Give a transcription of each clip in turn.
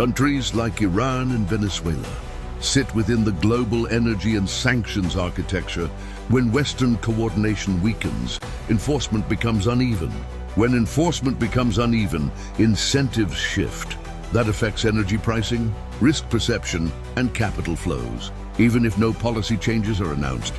Countries like Iran and Venezuela sit within the global energy and sanctions architecture. When Western coordination weakens, enforcement becomes uneven. When enforcement becomes uneven, incentives shift. That affects energy pricing, risk perception, and capital flows, even if no policy changes are announced.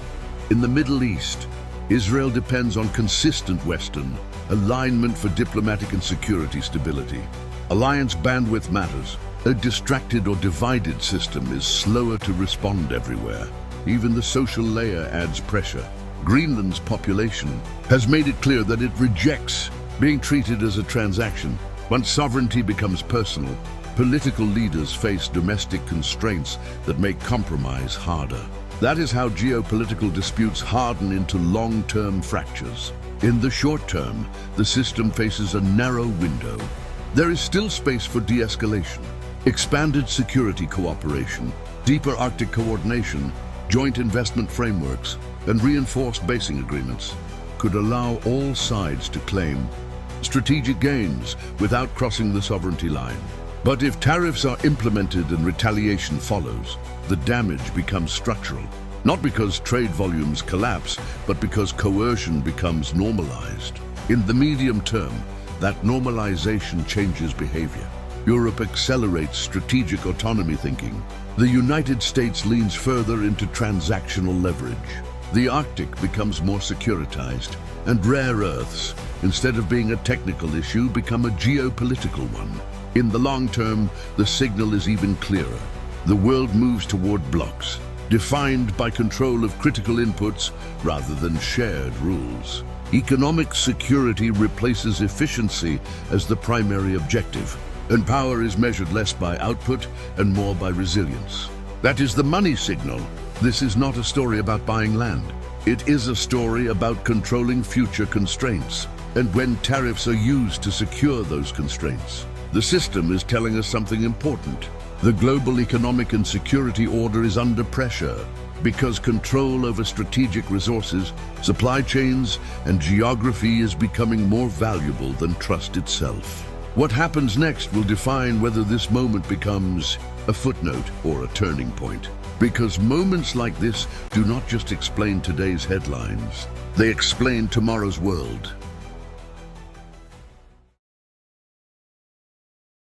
In the Middle East, Israel depends on consistent Western alignment for diplomatic and security stability. Alliance bandwidth matters. A distracted or divided system is slower to respond everywhere. Even the social layer adds pressure. Greenland's population has made it clear that it rejects being treated as a transaction. Once sovereignty becomes personal, political leaders face domestic constraints that make compromise harder. That is how geopolitical disputes harden into long-term fractures. In the short term, the system faces a narrow window. There is still space for de-escalation. Expanded security cooperation, deeper Arctic coordination, joint investment frameworks, and reinforced basing agreements could allow all sides to claim strategic gains without crossing the sovereignty line. But if tariffs are implemented and retaliation follows, the damage becomes structural. Not because trade volumes collapse, but because coercion becomes normalized. In the medium term, that normalization changes behavior. Europe accelerates strategic autonomy thinking. The United States leans further into transactional leverage. The Arctic becomes more securitized, and rare earths, instead of being a technical issue, become a geopolitical one. In the long term, the signal is even clearer. The world moves toward blocks, defined by control of critical inputs rather than shared rules. Economic security replaces efficiency as the primary objective, and power is measured less by output and more by resilience. That is the money signal. This is not a story about buying land. It is a story about controlling future constraints, and when tariffs are used to secure those constraints. The system is telling us something important. The global economic and security order is under pressure because control over strategic resources, supply chains, and geography is becoming more valuable than trust itself. What happens next will define whether this moment becomes a footnote or a turning point. Because moments like this do not just explain today's headlines, they explain tomorrow's world.